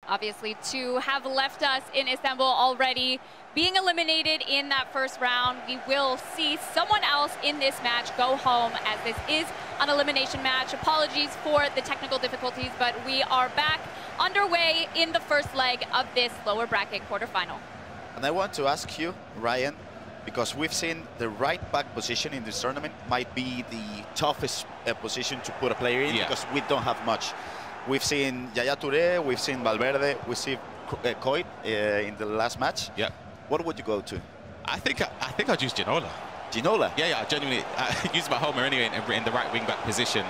obviously, to have left us in Istanbul already. Being eliminated in that first round, we will see someone else in this match go home, as this is an elimination match. Apologies for the technical difficulties, but we are back underway in the first leg of this lower bracket quarterfinal. And I want to ask you, Ryan, because we've seen the right back position in this tournament might be the toughest position to put a player in, because we don't have much. We've seen Yaya Touré, we've seen Valverde, we've seen Coit in the last match. Yeah. What would you go to? I think I'd use Ginola. Ginola? Yeah, genuinely. I use my homer anyway in the right wing back position.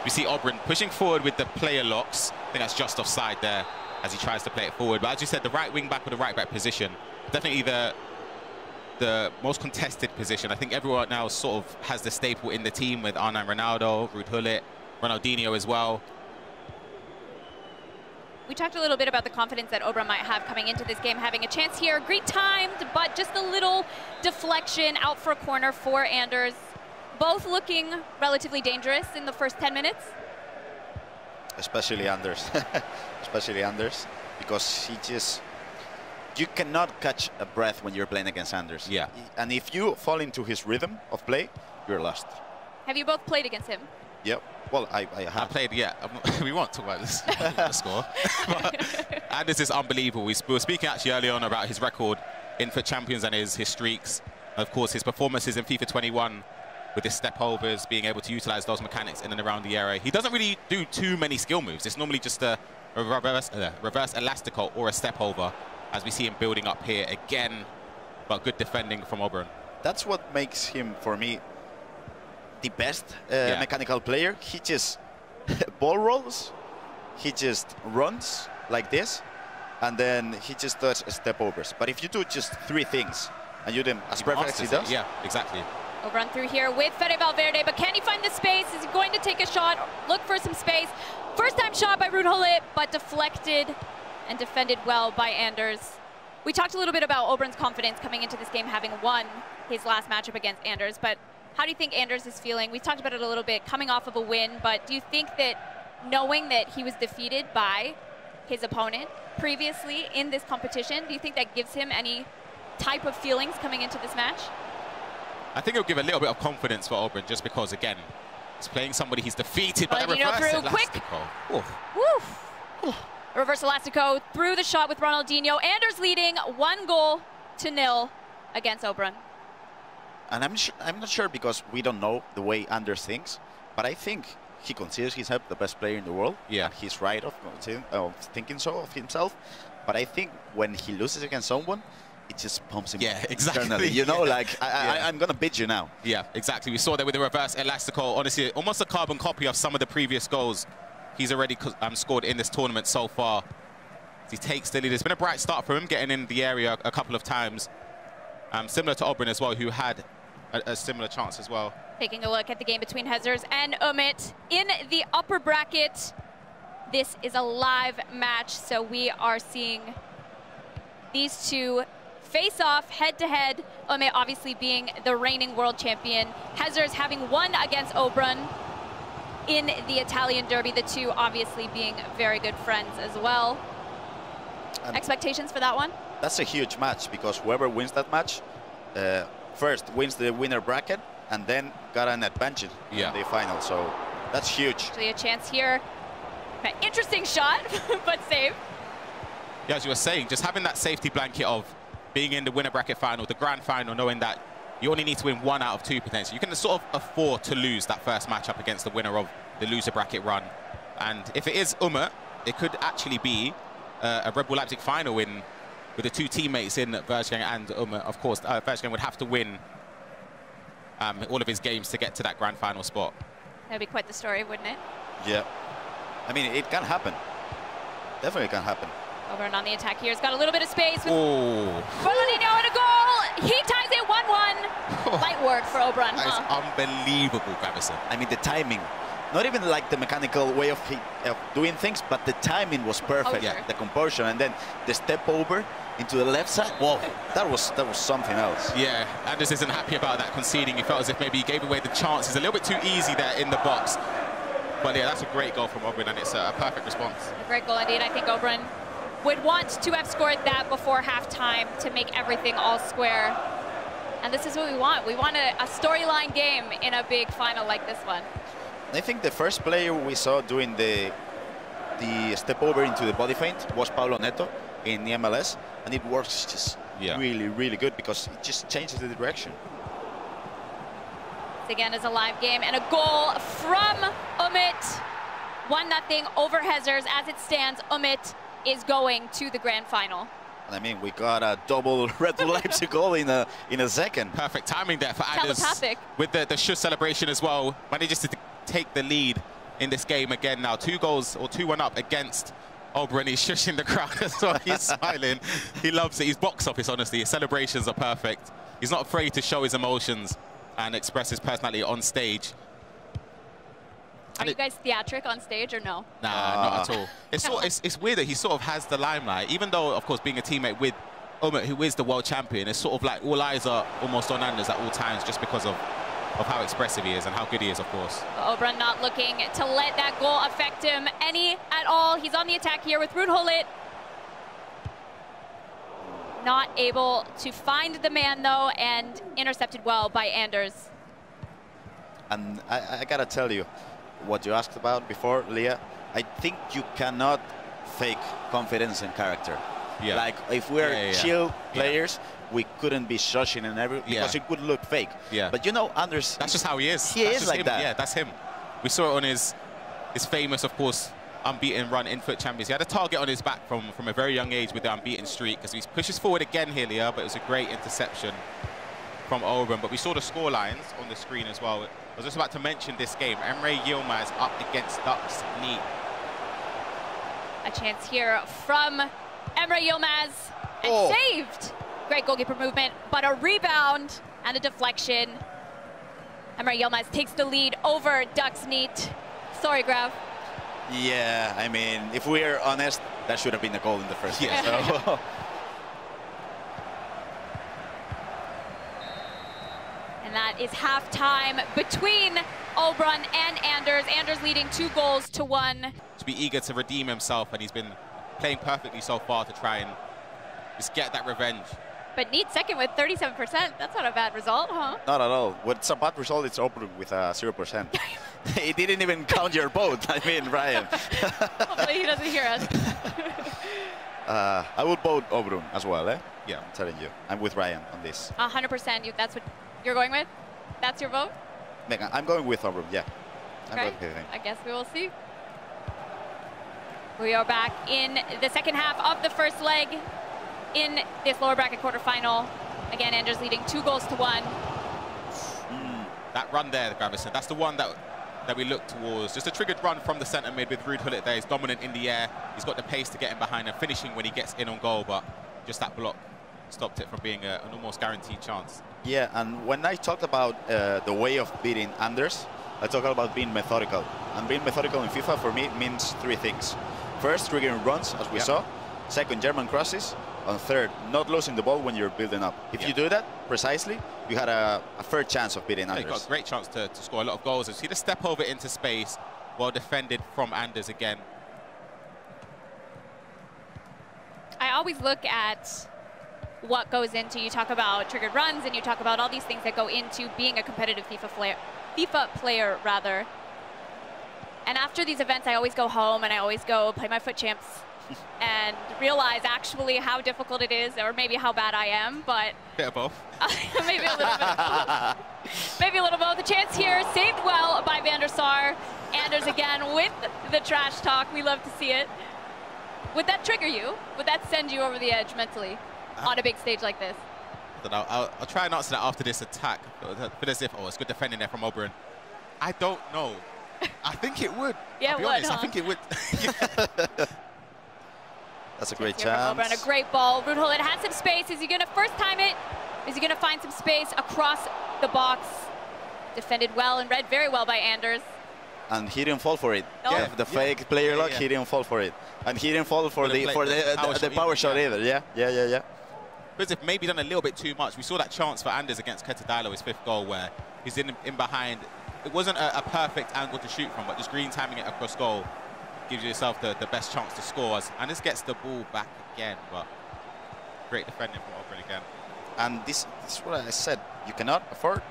We see Obrun pushing forward with the player locks. I think that's just offside there as he tries to play it forward. But as you said, the right wing back or the right back position, definitely the most contested position. I think everyone now sort of has the staple in the team with Arnan Ronaldo, Ruud Gullit, Ronaldinho as well. We talked a little bit about the confidence that Obrun might have coming into this game, having a chance here. Great timed, but just a little deflection out for a corner for Anders. Both looking relatively dangerous in the first 10 minutes. Especially Anders. Especially Anders, because he just... You cannot catch a breath when you're playing against Anders. Yeah. And if you fall into his rhythm of play, you're lost. Have you both played against him? Yep. Well, I have. I played, yeah. We won't talk about this, the score. But Anders is unbelievable. We were speaking actually early on about his record in for Champions and his streaks. Of course, his performances in FIFA 21 with his step overs, being able to utilize those mechanics in and around the area. He doesn't really do too many skill moves. It's normally just a reverse elastico or a step over, as we see him building up here again. But good defending from Obrun. That's what makes him, for me, the best mechanical player. He just ball rolls, he just runs like this, and then he just does step overs. But if you do just 3 things and you do them as perfect as he does, yeah, exactly. Obrun through here with Fede Valverde, but can he find the space? Is he going to take a shot, look for some space? First time shot by Ruud Gullit, but deflected and defended well by Anders. We talked a little bit about Obrun's confidence coming into this game, having won his last matchup against Anders, but how do you think Anders is feeling? We talked about it a little bit, coming off of a win, but do you think that knowing that he was defeated by his opponent previously in this competition, do you think that gives him any type of feelings coming into this match? I think it'll give a little bit of confidence for Obrun, just because, again, he's playing somebody he's defeated by the reverse elastico. Woof. Reverse elastico through the shot with Ronaldinho. Anders leading 1-0 against Obrun. And I'm not sure, because we don't know the way Anders thinks, but I think he considers himself the best player in the world. Yeah. And he's right of thinking so of himself. But I think when he loses against someone, it just pumps him. Yeah, exactly. Internally. You know, like, I'm going to beat you now. Yeah, exactly. We saw that with the reverse elastico. Honestly, almost a carbon copy of some of the previous goals he's already scored in this tournament so far. He takes the lead. It's been a bright start for him, getting in the area a couple of times. Similar to Obrun as well, who had a similar chance as well. Taking a look at the game between Hezers and Umit in the upper bracket. This is a live match, so we are seeing these two face off head-to-head. Umit obviously being the reigning world champion. Hezers having won against Obrun in the Italian derby, the two obviously being very good friends as well. And expectations for that one? That's a huge match, because whoever wins that match first wins the winner bracket and then got an advantage in the final. So that's huge. Actually a chance here. Interesting shot, but save. Yeah, as you were saying, just having that safety blanket of being in the winner bracket final, the grand final, knowing that you only need to win 1 out of 2 potentially. You can sort of afford to lose that first matchup against the winner of the loser bracket run. And if it is Umit, it could actually be a Red Bull Leipzig final with the 2 teammates in Vejrgang and Umit. Of course, Vejrgang would have to win all of his games to get to that grand final spot. That would be quite the story, wouldn't it? Yeah. I mean, it can happen. Definitely can happen. Obrun on the attack here. He's got a little bit of space. Ronaldinho and a goal. He ties it 1-1. Light work for Obrun. That is unbelievable, Gravison. I mean, the timing. Not even like the mechanical way of doing things, but the timing was perfect. Yeah. The composure, and then the step over into the left side. Whoa, that was something else. Yeah, Anders isn't happy about that conceding. He felt as if maybe he gave away the chances a little bit too easy there in the box. But yeah, that's a great goal from Obrun, and it's a perfect response. A great goal indeed. I think Obrun would want to have scored that before halftime to make everything all square. And this is what we want. We want a storyline game in a big final like this one. I think the first player we saw doing the step over into the body feint was Paulo Neto in the MLS, and it works just really, really good because it just changes the direction. This again is a live game, and a goal from Umit. 1-0 over Hezers. As it stands, Umit is going to the grand final. I mean, we got a double Red Bull Leipzig goal in a second. Perfect timing there for Anders with the shush celebration as well. Manages to take the lead in this game again now. 2 goals, or 2-1 up against Obrun. He's shushing the crowd as well. He's smiling. He loves it. He's box office, honestly. His celebrations are perfect. He's not afraid to show his emotions and express his personality on stage. Are you guys theatric on stage or no? Nah, not at all. It's weird that he sort of has the limelight, even though, of course, being a teammate with Umit, who is the world champion, it's sort of like all eyes are almost on Anders at all times just because of how expressive he is and how good he is, of course. Obrun not looking to let that goal affect him any at all. He's on the attack here with Rudholit. Not able to find the man, though, and intercepted well by Anders. And I gotta tell you, what you asked about before, Leah, I think you cannot fake confidence and character. Yeah. Like, if we're chill players, we couldn't be shushing and everything because it would look fake. Yeah. But you know, Anders, that's just how he is. He is like that. Yeah, that's him. We saw it on his famous, of course, unbeaten run in FUT Champions. He had a target on his back from a very young age with the unbeaten streak, because he pushes forward again here, Leah, but it was a great interception from Obrun. But we saw the score lines on the screen as well. I was just about to mention this game. Emre Yilmaz up against Ducks Neat. A chance here from Emre Yilmaz, and saved. Great goalkeeper movement, but a rebound and a deflection. Emre Yilmaz takes the lead over Ducks Neat. Sorry, Grav. Yeah, I mean, if we're honest, that should have been a goal in the first game. So. And that is halftime between Obrun and Anders. Anders leading 2-1. To be eager to redeem himself, and he's been playing perfectly so far to try and just get that revenge. But Neat second with 37%. That's not a bad result, huh? Not at all. What's a bad result? It's Obrun with 0%. He didn't even count your vote. I mean, Ryan. Hopefully he doesn't hear us. I would vote Obrun as well, eh? Yeah, I'm telling you. I'm with Ryan on this. 100%. That's what you're going with? That's your vote? Megan, I'm going with Obrun, yeah. Okay. I guess we will see. We are back in the second half of the first leg in this lower bracket quarterfinal. Again, Anders leading 2-1. That run there, Gravison, that's the one that we look towards. Just a triggered run from the centre mid with Rudholit there. He's dominant in the air. He's got the pace to get him behind and finishing when he gets in on goal, but just that block stopped it from being an almost guaranteed chance. Yeah, and when I talked about the way of beating Anders, I talk about being methodical. And being methodical in FIFA for me means 3 things. First, triggering runs, as we saw. Second, German crosses. And third, not losing the ball when you're building up. If you do that precisely, you had a fair chance of beating Anders. He got a great chance to score a lot of goals. You see the step over into space, well defended from Anders again. I always look at what goes into, you talk about triggered runs and you talk about all these things that go into being a competitive FIFA player rather. And after these events, I always go home and I always go play my FUT Champs and realize actually how difficult it is, or maybe how bad I am, but... Bit of both. Maybe a little bit of both. Maybe a little both. The chance here, saved well by Van der Sar. Anders again with the trash talk. We love to see it. Would that trigger you? Would that send you over the edge mentally on a big stage like this? I don't know. I'll try and answer that after this attack. But as if, it's good defending there from Obrun. I don't know. I think it would. Yeah, I'll be honest, I think it would. That's a great chance. Obrun, a great ball. Rudholit has some space. Is he going to first time it? Is he going to find some space across the box? Defended well and read very well by Anders. And he didn't fall for it. Oh. The fake player lock, he didn't fall for it. And he didn't fall for the power shot either. Yeah. But if maybe done a little bit too much. We saw that chance for Anders against Ketadalo, his 5th goal, where he's in behind. It wasn't a perfect angle to shoot from, but just green timing it across goal. gives yourself the best chance to score. And this gets the ball back again, but great defending from Obrun again. And this is what I said. You cannot afford.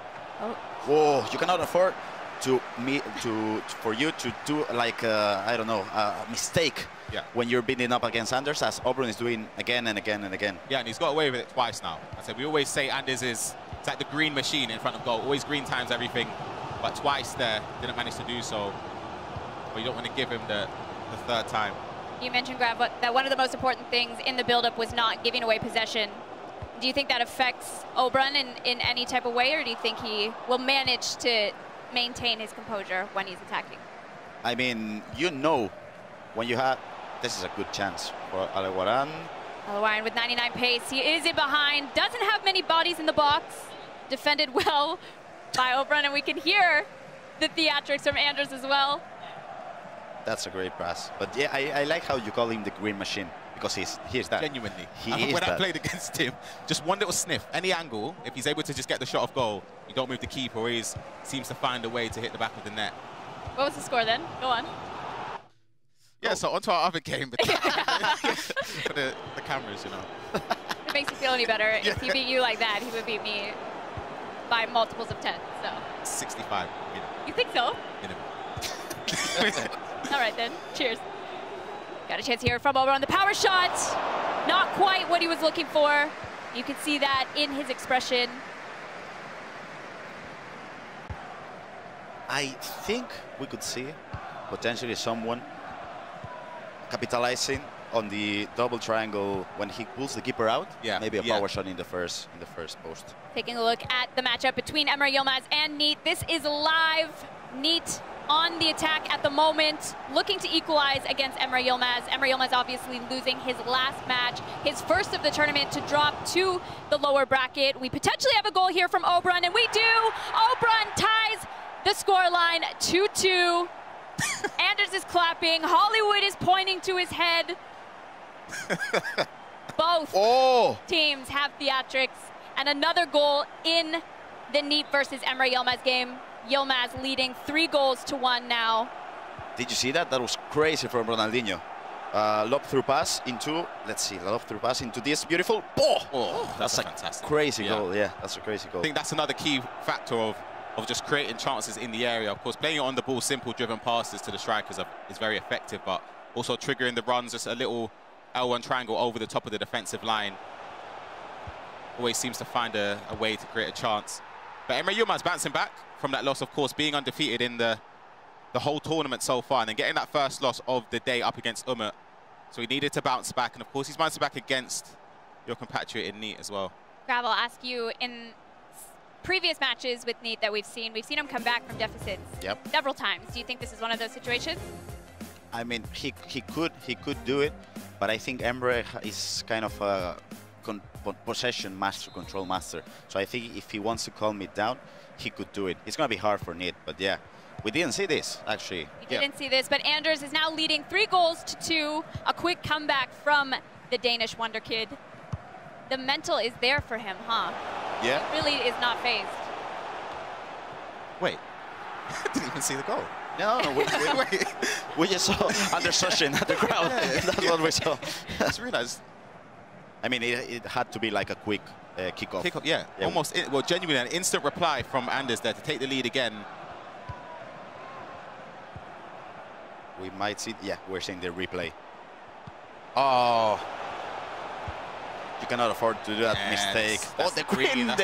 Oh. Whoa! You cannot afford for you to do like I don't know, a mistake. Yeah. When you're beating up against Anders, as Obrun is doing again and again and again. Yeah, and he's got away with it twice now. I said we always say Anders is like the green machine in front of goal. Always green times everything, but twice there didn't manage to do so. But you don't want to give him the third time. You mentioned, Grav, that one of the most important things in the build-up was not giving away possession. Do you think that affects Obrun in any type of way, or do you think he will manage to maintain his composure when he's attacking? I mean, you know, when you have, this is a good chance for Obrun. Obrun with 99 pace, he is in behind, doesn't have many bodies in the box, defended well by Obrun, and we can hear the theatrics from Anders as well. That's a great pass. But yeah, I like how you call him the green machine, because he's that. Genuinely. When I played against him, just one little sniff, any angle, if he's able to just get the shot off goal, you don't move the keeper, or he seems to find a way to hit the back of the net. What was the score then? Go on. Yeah, so onto our other game. But for the cameras, you know. It makes you feel any better. If he beat you like that, he would beat me by multiples of 10, so. 65 minimum. You think so? Minimum. All right then, cheers. Got a chance here from Obrun. The power shot, not quite what he was looking for. You can see that in his expression. I think we could see potentially someone capitalizing on the double triangle when he pulls the keeper out. Yeah, maybe a power shot in the first post. Taking a look at the matchup between Emre Yilmaz and Neat. This is live. Neat on the attack at the moment, looking to equalize against Emre Yilmaz. Emre Yilmaz obviously losing his last match, his first of the tournament, to drop to the lower bracket. We potentially have a goal here from Obrun, and we do. Obrun ties the scoreline 2-2. Anders is clapping. Hollywood is pointing to his head. Both teams have theatrics, and another goal in the Neat versus Emre Yilmaz game. Yilmaz leading 3-1 now. Did you see that? That was crazy from Ronaldinho. Lob through pass into, let's see, lob through pass into this beautiful. That's a fantastic, crazy goal. Yeah, that's a crazy goal. I think that's another key factor of just creating chances in the area. Of course, playing it on the ball, simple driven passes to the strikers is very effective, but also triggering the runs, just a little L1 triangle over the top of the defensive line. Always seems to find a way to create a chance. But Emre Yilmaz bouncing back from that loss, of course, being undefeated in the whole tournament so far, and then getting that first loss of the day up against Umut. So he needed to bounce back, and of course he's bouncing back against your compatriot in Neat as well. Grav, I'll ask you, in previous matches with Neat that we've seen him come back from deficits several times. Do you think this is one of those situations? I mean, he could do it, but I think Emre is kind of a possession master, control master. So I think if he wants to calm it down, he could do it. It's going to be hard for Neat, but yeah, we didn't see this, actually. We didn't see this, but Anders is now leading 3-2. A quick comeback from the Danish wonder kid. The mental is there for him, huh? Yeah. Really is not phased. Wait, didn't even see the goal. No, we just saw Anders Sushin at the crowd. That's what we saw. I just realized. I mean, it had to be like a quick kickoff. Yeah, almost, well, genuinely an instant reply from Anders there to take the lead again. We might see, we're seeing the replay. Oh, you cannot afford to do that mistake. The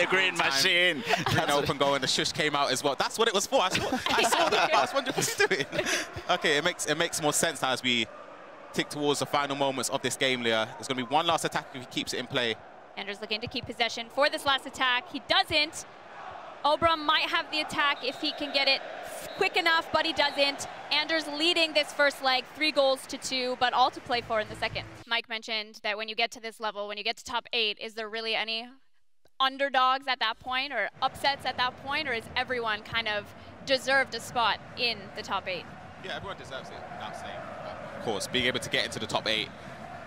green machine. Green open goal, and the shush came out as well. That's what it was for. I saw that. I was wondering what he's doing. Okay, it makes more sense now as we tick towards the final moments of this game, Leah. There's going to be one last attack if he keeps it in play. Anders looking to keep possession for this last attack. He doesn't. Obrun might have the attack if he can get it quick enough, but he doesn't. Anders leading this first leg, 3-2, but all to play for in the second. Mike mentioned that when you get to this level, when you get to top 8, is there really any underdogs at that point or upsets at that point, or is everyone kind of deserved a spot in the top 8? Yeah, everyone deserves it, without saying. Of course, being able to get into the top 8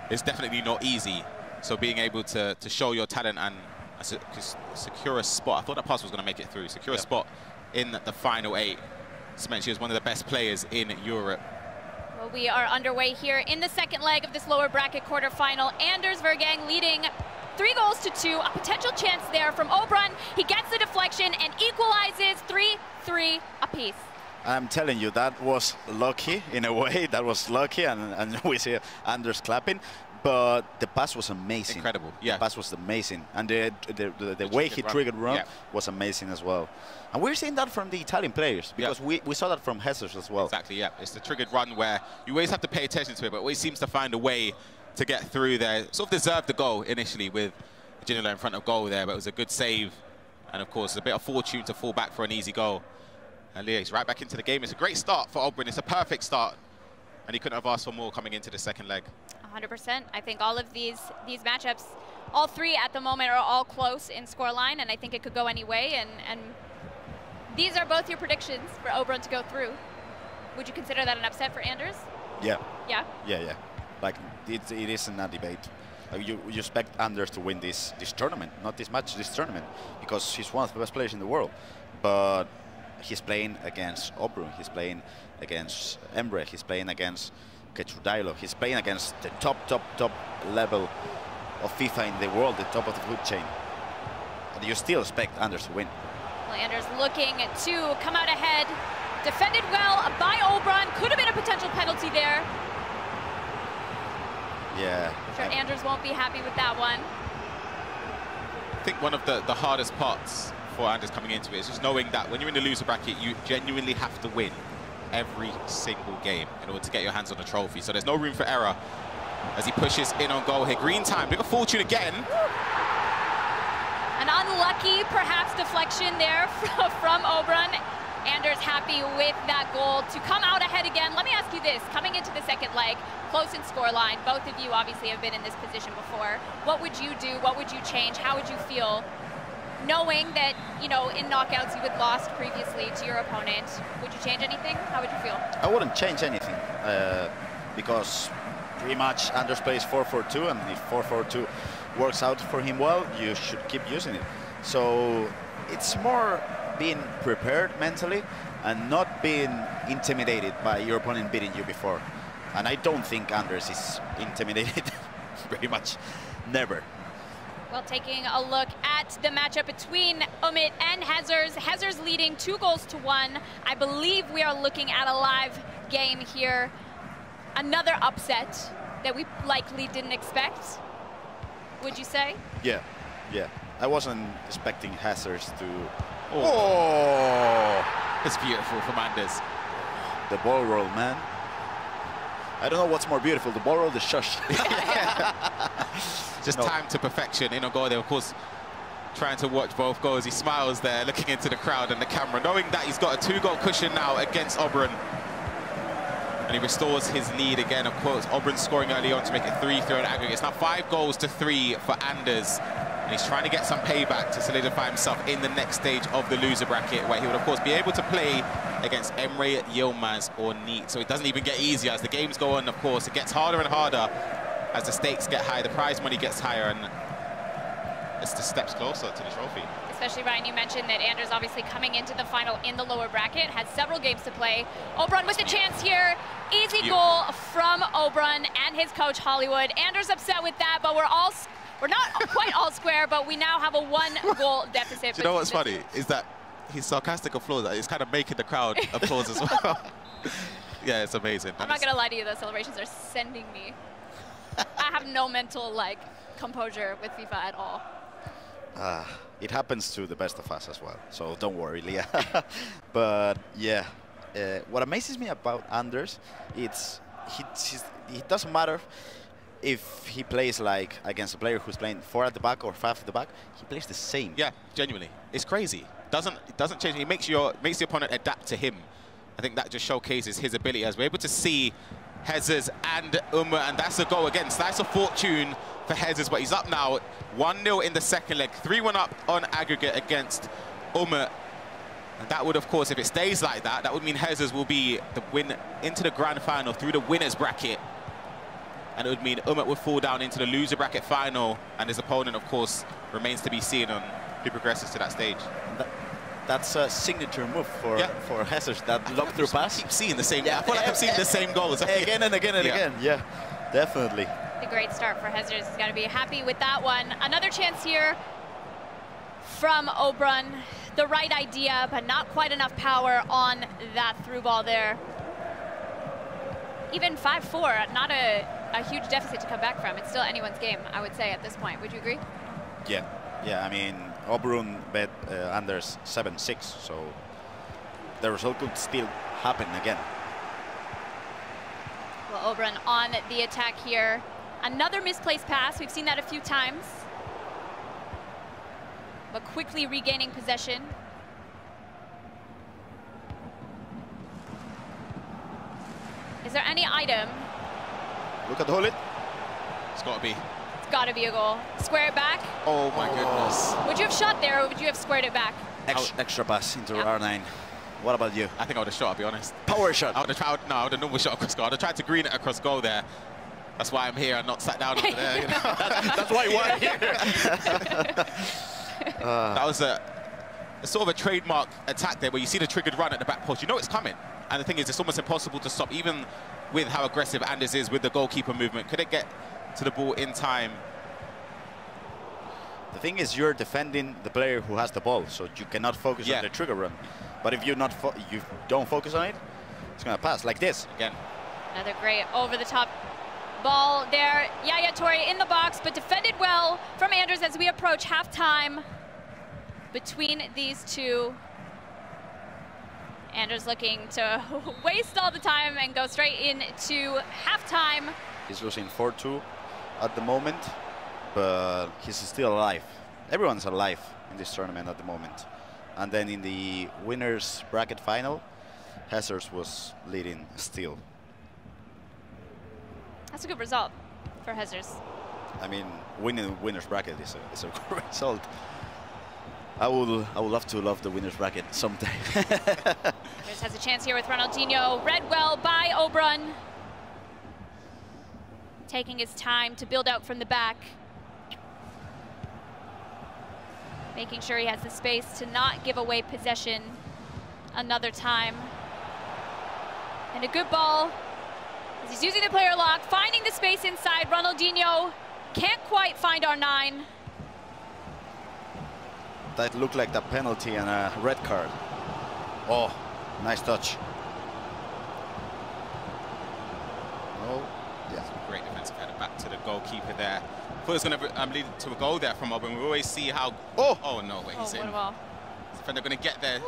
is definitely not easy. So being able to show your talent and secure a spot. I thought that pass was going to make it through. Secure a spot in the final 8. Cements you as one of the best players in Europe. Well, we are underway here in the second leg of this lower bracket quarterfinal. Anders Vejrgang leading 3-2. A potential chance there from Obrun. He gets the deflection and equalizes 3-3 apiece. I'm telling you, that was lucky in a way. That was lucky, and we see Anders clapping. But the pass was amazing. Incredible, yeah. The pass was amazing. And the way he triggered run was amazing as well. And we're seeing that from the Italian players, because we saw that from Jesus as well. Exactly, yeah. It's the triggered run where you always have to pay attention to it, but always seems to find a way to get through there. Sort of deserved the goal initially with Ginola in front of goal there, but it was a good save. And of course, a bit of fortune to fall back for an easy goal. And he's right back into the game. It's a great start for Obrun. It's a perfect start. And he couldn't have asked for more coming into the second leg. 100%. I think all of these matchups, all three at the moment are all close in scoreline, and I think it could go any way. And these are both your predictions for Obrun to go through. Would you consider that an upset for Anders? Yeah. Yeah? Yeah. Like, it isn't a debate. You expect Anders to win this tournament, not this match, this tournament, because he's one of the best players in the world. But he's playing against Obrun, he's playing against Emre, he's playing against Vejrgang, he's playing against the top level of FIFA in the world, the top of the food chain. And you still expect Anders to win. Well, Anders looking to come out ahead. Defended well by Obrun. Could have been a potential penalty there. Yeah. I'm sure Anders won't be happy with that one. I think one of the hardest parts for Anders coming into it is just knowing that when you're in the loser bracket, you genuinely have to win every single game in order to get your hands on the trophy. So there's no room for error as he pushes in on goal here. Green time, bit of fortune again. An unlucky, perhaps, deflection there from Obrun. Anders happy with that goal to come out ahead again. Let me ask you this, coming into the second leg, close in scoreline, both of you obviously have been in this position before. What would you do? What would you change? How would you feel knowing that, you know, in knockouts you had lost previously to your opponent? Would you change anything? How would you feel? I wouldn't change anything because pretty much Anders plays 4-4-2, and if 4-4-2 works out for him well, you should keep using it. So it's more being prepared mentally and not being intimidated by your opponent beating you before. And I don't think Anders is intimidated, pretty much never. Well, taking a look at the matchup between Umut and Hezers. Hezers leading 2-1. I believe we are looking at a live game here. Another upset that we likely didn't expect, would you say? Yeah. I wasn't expecting Hezers to... Oh! It's beautiful from Anders. The ball roll, man. I don't know what's more beautiful, the ball roll, the shush. Just time to perfection in a goal there. Of course, trying to watch both goals. He smiles there, looking into the crowd and the camera, knowing that he's got a 2-goal cushion now against Obrun. And he restores his lead again. Of course, Obrun scoring early on to make it 3-3 on aggregate. It's now 5-3 for Anders. And he's trying to get some payback to solidify himself in the next stage of the loser bracket, where he would, of course, be able to play against Emre, Yilmaz, or Neat. So it doesn't even get easier as the games go on. Of course, it gets harder and harder as the stakes get higher, the prize money gets higher, and it's the steps closer to the trophy. Especially, Ryan, you mentioned that Anders obviously coming into the final in the lower bracket, has several games to play. Obrun with the chance here. Easy goal from Obrun and his coach, Hollywood. Anders upset with that, but we're not quite all square, but we now have a 1-goal deficit. Do you know what's funny? Is that his sarcastic applause is kind of making the crowd applause as well. Yeah, it's amazing. I'm not going to lie to you, those celebrations are sending me. I have no mental, composure with FIFA at all. It happens to the best of us as well, so don't worry, Leah. But yeah, what amazes me about Anders, it doesn't matter if he plays against a player who's playing 4 at the back or 5 at the back, he plays the same. Yeah, genuinely, it's crazy. It doesn't change. It makes the opponent adapt to him. I think that just showcases his ability, as we're able to see Hezers and Umut, and that's a goal again. Slice of fortune for Hezers, but he's up now 1-0 in the second leg, 3-1 up on aggregate against Umut. And that would, of course, if it stays like that, that would mean Hezers will be the win into the grand final through the winners bracket. And it would mean Umut would fall down into the loser bracket final, and his opponent, of course, remains to be seen on who progresses to that stage. That's a signature move for Jesus, that lock through pass. I keep seeing the same. I feel like I'm seeing the same goals again and again and again. Yeah, definitely. A great start for Jesus. He's got to be happy with that one. Another chance here from Obrun. The right idea, but not quite enough power on that through ball there. Even 5-4, not a huge deficit to come back from. It's still anyone's game, I would say, at this point. Would you agree? Yeah, I mean, Obrun bet Anders 7-6, so the result could still happen again. Well, Obrun on the attack here. Another misplaced pass. We've seen that a few times. But quickly regaining possession. Is there any item? Look at the hole. It's got to be. It's got to be a goal. Square it back. Oh my goodness. Would you have shot there, or would you have squared it back? Extra pass into R9. What about you? I think I would have shot, I'll be honest. Power shot. I would have tried. No, I would have normal shot across goal. I would have tried to green it across goal there. That's why I'm here and not sat down over there. You know? That's why you are here. That was a sort of a trademark attack there, where you see the triggered run at the back post. You know it's coming. And the thing is, it's almost impossible to stop, even with how aggressive Anders is with the goalkeeper movement. Could it get to the ball in time? The thing is, you're defending the player who has the ball, so you cannot focus on the trigger run. But if you don't focus on it, it's going to pass like this. Again. Another great over-the-top ball there. Yaya Torre in the box, but defended well from Anders as we approach halftime between these two. Anders looking to waste all the time and go straight into halftime. He's losing 4-2 at the moment, but he's still alive. Everyone's alive in this tournament at the moment. And then in the winners bracket final, Jesus was leading still. That's a good result for Jesus. I mean, winning the winners bracket is a good result. I would love to love the winners bracket sometime. Anders has a chance here with Ronaldinho. Read well by Obrun. Taking his time to build out from the back. Making sure he has the space to not give away possession another time. And a good ball as he's using the player lock, finding the space inside. Ronaldinho can't quite find R9. That looked like the penalty and a red card. Oh, nice touch. Oh, yeah. Great defensive header back to the goalkeeper there. I thought it was going to lead to a goal there from Obrun. We always see how... Oh no, wait, he's in. Defender going to get there.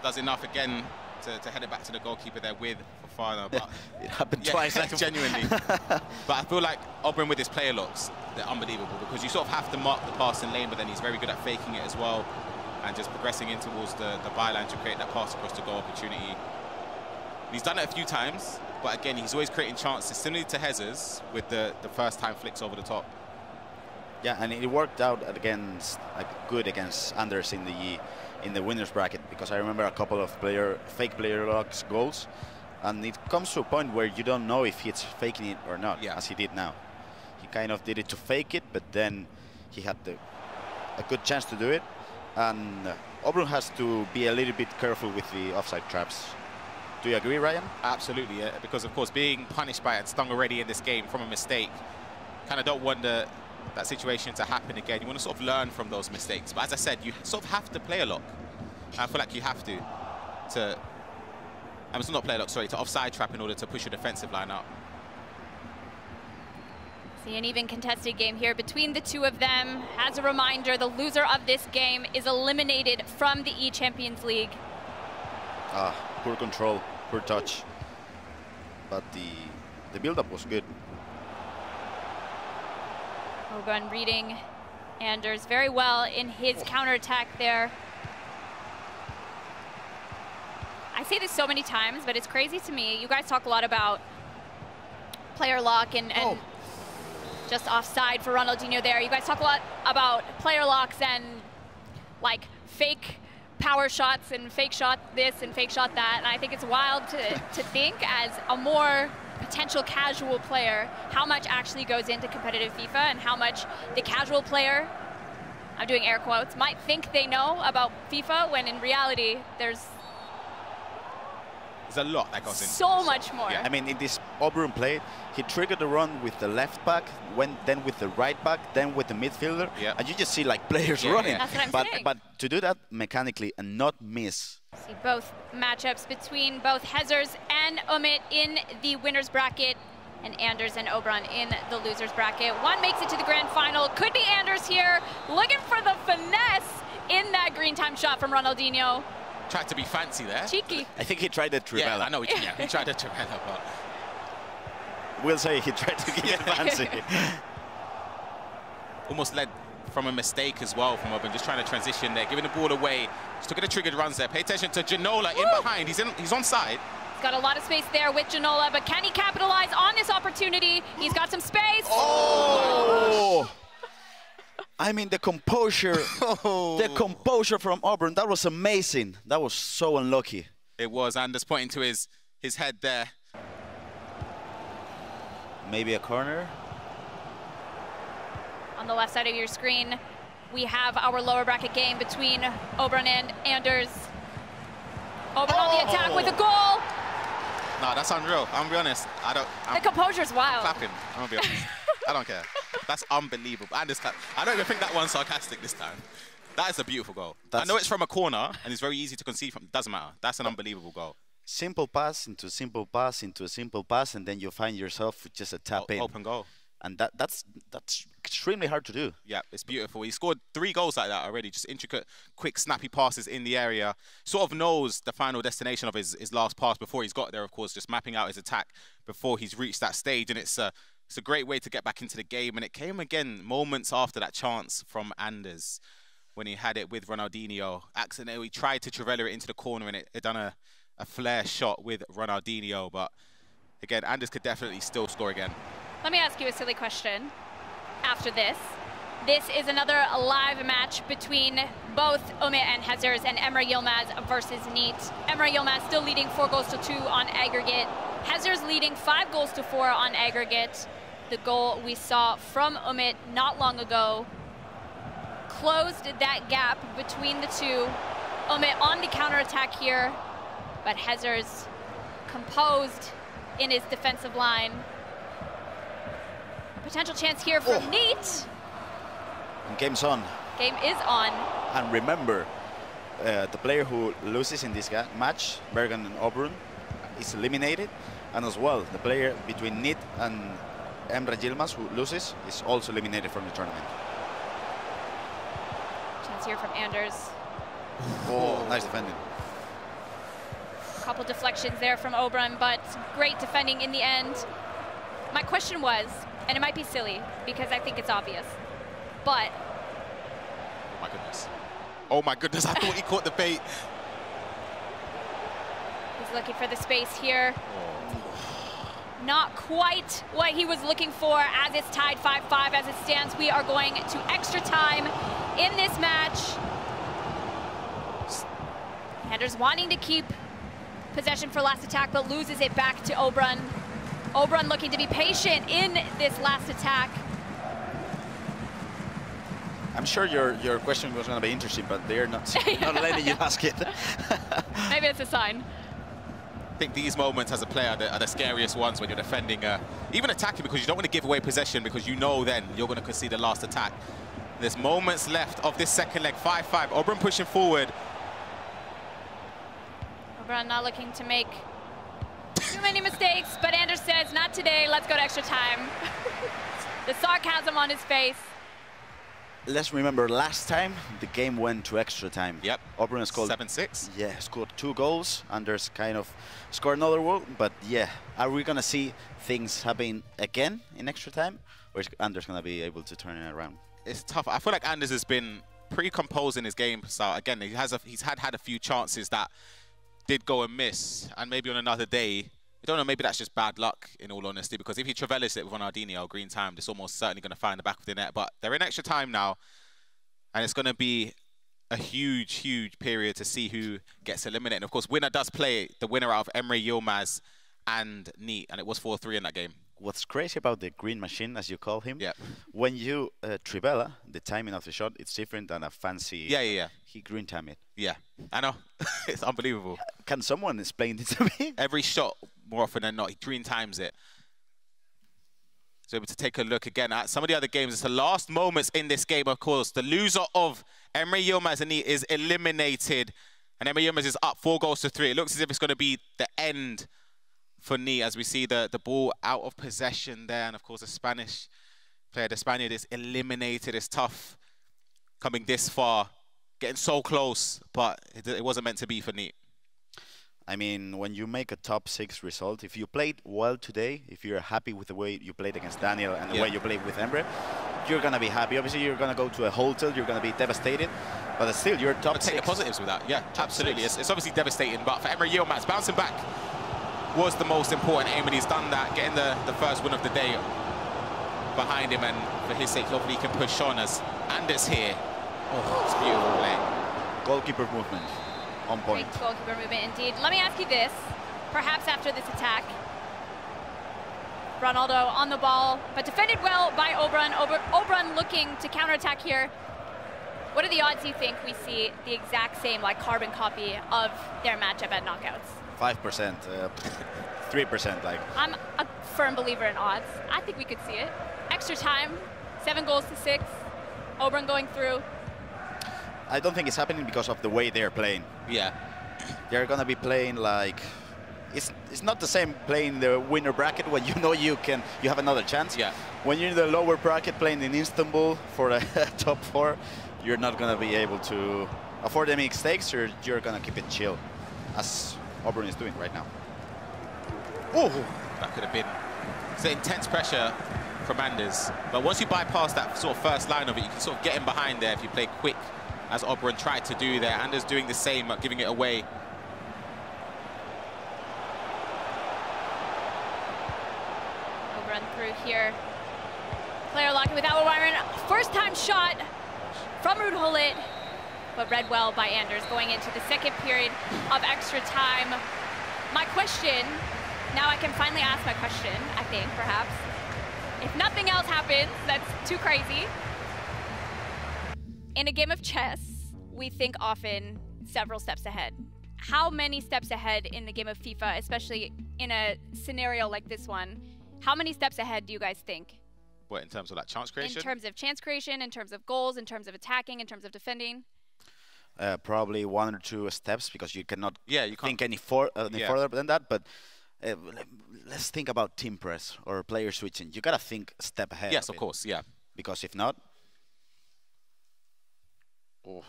Does enough again to head it back to the goalkeeper there with Fofana. But it happened twice. Genuinely. But I feel like Obrun with his player locks, they're unbelievable, because you sort of have to mark the passing lane, but then he's very good at faking it as well and just progressing in towards the byline to create that pass across the goal opportunity. And he's done it a few times, but again, he's always creating chances, similarly to Jesus with the first-time flicks over the top. Yeah, and it worked out against good against Anders in the winners bracket, because I remember a couple of fake player locks goals, and it comes to a point where you don't know if he's faking it or not, as he did now. He kind of did it to fake it, but then he had a good chance to do it, and Obrun has to be a little bit careful with the offside traps. Do you agree, Ryan? Absolutely, yeah, because of course being punished by it and stung already in this game from a mistake, kind of don't want that situation to happen again. You want to sort of learn from those mistakes. But as I said, you sort of have to play a lock. I feel like you have to it's not play a lock, sorry, to offside trap in order to push your defensive line up. See an even contested game here between the two of them. As a reminder, the loser of this game is eliminated from the eChampions League. Poor control, poor touch. But the build-up was good. Obrun reading Anders very well in his counterattack there. I say this so many times, but it's crazy to me. You guys talk a lot about player lock and just offside for Ronaldinho there. You guys talk a lot about player locks and like fake power shots and fake shot this and fake shot that. And I think it's wild to think as a more potential casual player how much actually goes into competitive FIFA and how much the casual player I'm doing air quotes, might think they know about FIFA when in reality there's a lot that goes into so much more. I mean, in this Obrun play, he triggered the run with the left back, then with the right back, then with the midfielder, and you just see like players running. That's what I'm saying. But to do that mechanically and not miss. See both matchups between both Hezers and Umit in the winner's bracket, and Anders and Obrun in the loser's bracket. One makes it to the grand final. Could be Anders here, looking for the finesse in that green time shot from Ronaldinho. Tried to be fancy there. Cheeky. I think he tried the Trivela. Yeah, I know. He tried the Trivela, but we'll say he tried to get fancy. Almost led from a mistake as well from Obrun, just trying to transition there, giving the ball away. Just took the triggered runs there. Pay attention to Ginola in behind. He's onside. He's got a lot of space there with Ginola, but can he capitalize on this opportunity? He's got some space. Oh! I mean, the composure from Obrun, that was amazing. That was so unlucky. It was. Anders pointing to his head there. Maybe a corner. On the left side of your screen, we have our lower bracket game between Obrun and Anders. Obrun on the attack with a goal. No, that's unreal. I'm gonna be honest. The composure's wild. Clapping. I'm gonna be honest. I don't care. That's unbelievable. Anders clap. I don't even think that one's sarcastic this time. That is a beautiful goal. I know it's from a corner and it's very easy to concede from. Doesn't matter. That's an unbelievable goal. Simple pass into simple pass into a simple pass, and then you find yourself with just a tap in. Open goal. And that's extremely hard to do. Yeah, it's beautiful. He scored 3 goals like that already. Just intricate, quick, snappy passes in the area. Sort of knows the final destination of his last pass before he's got there, of course, just mapping out his attack before he's reached that stage. And it's a great way to get back into the game. And it came again moments after that chance from Anders when he had it with Ronaldinho. Accidentally tried to Trivela it into the corner, and it done a flare shot with Ronaldinho. But again, Anders could definitely still score again. Let me ask you a silly question after this. This is another live match between both Umit and Hezers and Emre Yilmaz versus Neat. Emre Yilmaz still leading 4-2 on aggregate. Hezers leading 5-4 on aggregate. The goal we saw from Umit not long ago closed that gap between the two. Umit on the counterattack here, but Hezers composed in his defensive line. Potential chance here from Neat. And game's on. Game is on. And remember, the player who loses in this match, Vejrgang and Obrun, is eliminated. And as well, the player between Neat and Emre Yilmaz, who loses, is also eliminated from the tournament. Chance here from Anders. Oh, nice defending. A couple deflections there from Obrun, but great defending in the end. My question was, and it might be silly because I think it's obvious, but... Oh my goodness. Oh my goodness, I thought he caught the bait. He's looking for the space here. Not quite what he was looking for as it's tied 5-5 as it stands. We are going to extra time in this match. Anders wanting to keep possession for last attack, but loses it back to Obrun. Obrun looking to be patient in this last attack. I'm sure your question was going to be interesting, but they're not letting you ask it. Maybe it's a sign. I think these moments as a player are the scariest ones when you're defending, even attacking, because you don't want to give away possession because you know then you're going to concede the last attack. There's moments left of this second leg, 5-5. Obrun pushing forward. Obrun not looking to make too many mistakes, but Anders says, not today, let's go to extra time. The sarcasm on his face. Let's remember, last time, the game went to extra time. Yep. Obrun scored 7-6. Yeah, scored 2 goals. Anders kind of scored another one, but yeah. Are we going to see things happen again in extra time? Or is Anders going to be able to turn it around? It's tough. I feel like Anders has been pretty composed in his game. So again, he's had a few chances that did go amiss, and maybe on another day, I don't know, maybe that's just bad luck in all honesty, because if he Trivelas it with Ronaldinho green time, it's almost certainly going to find the back of the net. But they're in extra time now, and it's going to be a huge, huge period to see who gets eliminated. And of course, winner does play the winner out of Emre Yilmaz and Neat, and it was 4-3 in that game. what's crazy about the green machine, as you call him, Yeah. when you trivela, the timing of the shot, it's different than a fancy. Yeah. He green time it. Yeah, I know. It's unbelievable. Can someone explain this to me? Every shot, more often than not, he green times it. So able to take a look again at some of the other games. It's the last moments in this game, of course. The loser of Emre Yilmaz is eliminated. And Emre Yilmaz is up 4-3. It looks as if it's going to be the end for Ni, as we see the ball out of possession there. And of course, the Spanish player, the Spaniard, is eliminated. It's tough coming this far, getting so close, but it wasn't meant to be for Ni. I mean, when you make a top 6 result, if you played well today, if you're happy with the way you played against Daniel and the way you played with Emre, you're going to be happy. Obviously, you're going to go to a hotel, you're going to be devastated, but still, you're top 6. Take the positives with that, yeah, absolutely. It's obviously devastating, but for Emre Yilmaz, bouncing back was the most important aim, and he's done that, getting the first win of the day behind him, and for his sake, hopefully he can push on as Anders here. Oh, it's beautiful play. Goalkeeper movement. On point. Great goalkeeper movement indeed. Let me ask you this. Perhaps after this attack, Ronaldo on the ball, but defended well by Obrun. Obrun looking to counterattack here. What are the odds you think we see the exact same, like, carbon copy of their matchup at knockouts? 5%, 3%, like. I'm a firm believer in odds. I think we could see it. Extra time, 7-6. Obrun going through. I don't think it's happening because of the way they're playing. Yeah. They're going to be playing like... It's not the same playing the winner bracket when you know you have another chance. Yeah. When you're in the lower bracket playing in Istanbul for a top 4, you're not going to be able to afford any mistakes. You're going to keep it chill, as Obrun is doing right now. Oh, that could have been... It's intense pressure from Anders. But once you bypass that sort of first line of it, you can sort of get in behind there if you play quick, as Obrun tried to do there. Anders doing the same, giving it away. Obrun through here. Player locking with Obrun. First time shot from Ruud Gullit, but read well by Anders going into the second period of extra time. My question, now I can finally ask my question, I think, perhaps. If nothing else happens, that's too crazy. In a game of chess, we think often several steps ahead. How many steps ahead in the game of FIFA, especially in a scenario like this one, how many steps ahead do you guys think? What, in terms of like chance creation? In terms of chance creation, in terms of goals, in terms of attacking, in terms of defending? Probably 1 or 2 steps, because you cannot think any Yeah. further than that. But let's think about team press or player switching. You got to think a step ahead. Yes, of course, yeah. Because if not... Oh.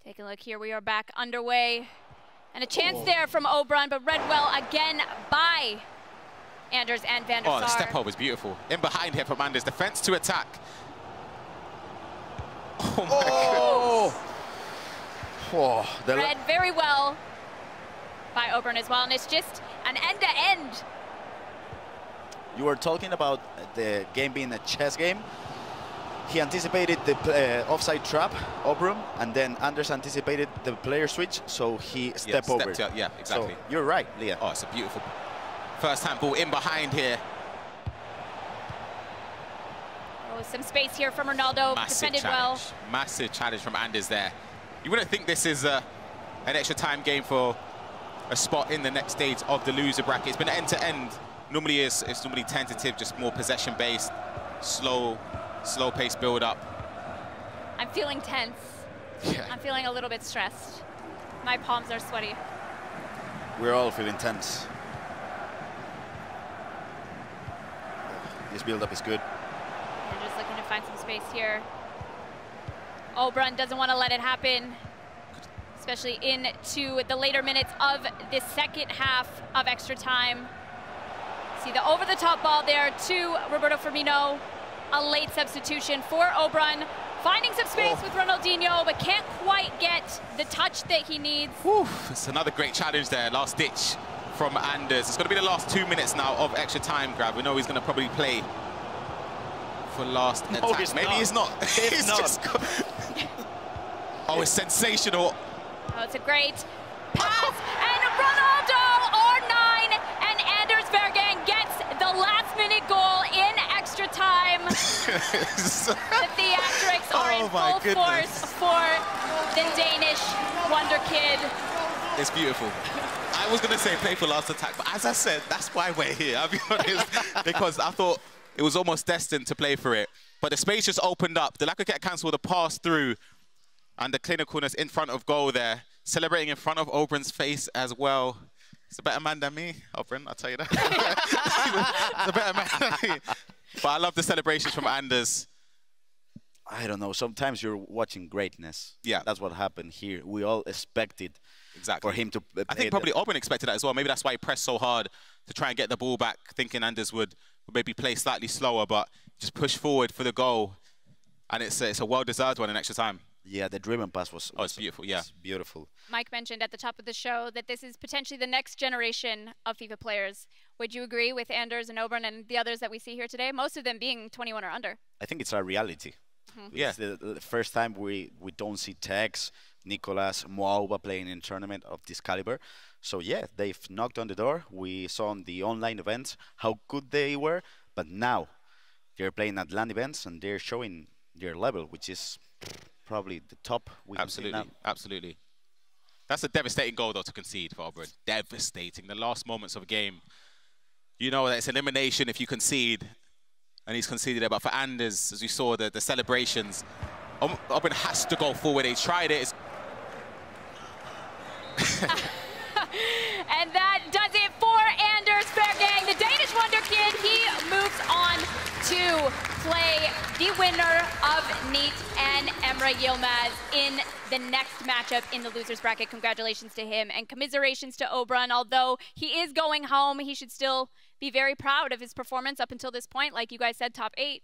Take a look here. We are back underway. And a chance there from Obrun, but read well again by Anders and Van der Sar. Oh, the step up was beautiful. In behind here from Anders. Defense to attack. Oh, my goodness. Oh, read very well by Obrun as well. And it's just an end-to-end. You were talking about the game being a chess game. He anticipated the offside trap, Obrun, and then Anders anticipated the player switch, so he stepped over. Yeah, exactly. So you're right, Leah. Oh, it's a beautiful first-time ball in behind here. Oh, some space here from Ronaldo. Massive defended challenge. well. Massive challenge from Anders there. You wouldn't think this is an extra time game for a spot in the next stage of the loser bracket. It's been end-to-end. Normally it's normally tentative, just more possession-based, slow pace build-up. I'm feeling tense. Yeah. I'm feeling a little bit stressed. My palms are sweaty. We're all feeling tense. This build-up is good. And just looking to find some space here. Obrun doesn't want to let it happen, especially into the later minutes of the second half of extra time. See the over-the-top ball there to Roberto Firmino. A late substitution for Obrun. Finding some space with Ronaldinho, but can't quite get the touch that he needs. Whew, it's another great challenge there. Last ditch from Anders. It's going to be the last 2 minutes now of extra time grab. We know he's going to probably play for last attack. Maybe he's not. He's not. just oh, it's sensational. Oh, it's a great pass. And Ronaldo, R9, and Anders Vejrgang gets the last-minute goal. The theatrics are in full force for the Danish wonder kid. It's beautiful. I was going to say play for last attack, but as I said, that's why we're here, I'll be honest, because I thought it was almost destined to play for it. But the space just opened up. The Lacquer cancelled the pass through, and the clinicalness in front of goal there, celebrating in front of Obrun's face as well. He's a better man than me, Obrun, I'll tell you that. He's a better man than me. But I love the celebrations from Anders. I don't know, sometimes you're watching greatness. Yeah. That's what happened here. We all expected for him to play. I think probably Obrun expected that as well. Maybe that's why he pressed so hard to try and get the ball back, thinking Anders would maybe play slightly slower, but just push forward for the goal. And it's a well-deserved one in extra time. Yeah, the driven pass was it's beautiful, yeah. It's beautiful. Mike mentioned at the top of the show that this is potentially the next generation of FIFA players. Would you agree with Anders and Obrun and the others that we see here today? Most of them being 21 or under. I think it's a reality. Yeah. It's the first time we don't see Tex, Nicolas, Moauba playing in a tournament of this caliber. So yeah, they've knocked on the door. We saw on the online events how good they were, but now they're playing at LAN events and they're showing their level, which is probably the top we can see now. Absolutely. That's a devastating goal, though, to concede for Obrun. Devastating. The last moments of a game. You know that it's elimination if you concede, and he's conceded it. But for Anders, as we saw, the celebrations, Obrun has to go forward. He's tried it. And that does it for Anders Vejrgang, the Danish wonder kid. He moves on to play the winner of Neat and Emre Yilmaz in the next matchup in the losers bracket. Congratulations to him and commiserations to Obrun. Although he is going home, he should still be very proud of his performance up until this point. Like you guys said, top 8.